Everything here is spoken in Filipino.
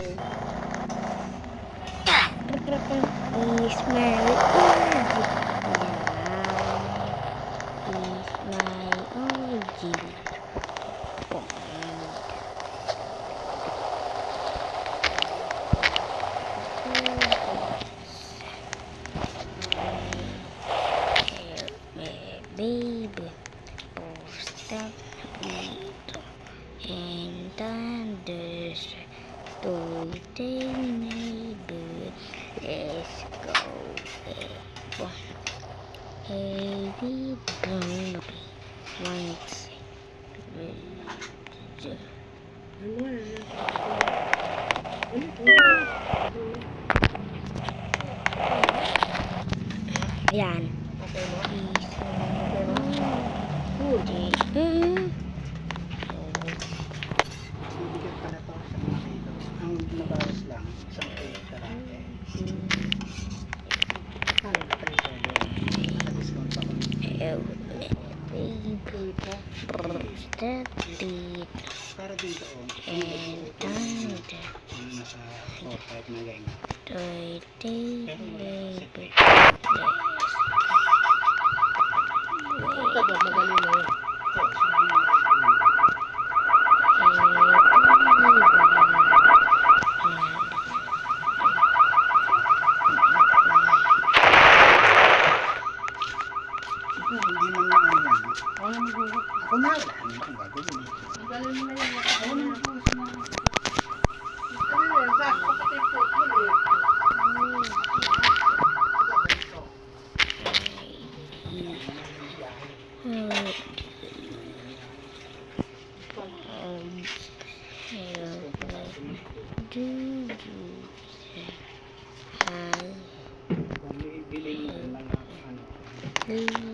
Is my origin. Baby, stop dito and thunders to the neighbor. Let's go. Hey, we gonna be once. Yan. Bibigyan pa na to sa mga dito. Ang nabawas lang, isang plate lang. Ano na plate ko doon? Naka-discount pa ko. Para dito o. Nasa 4-5 na ganyan. Ito ba? Magaling na yun. Hindi man na ano yan. Ako na, wala naman akong gagawin. Galing mo na yung Ako na mag-uusap na. Hi.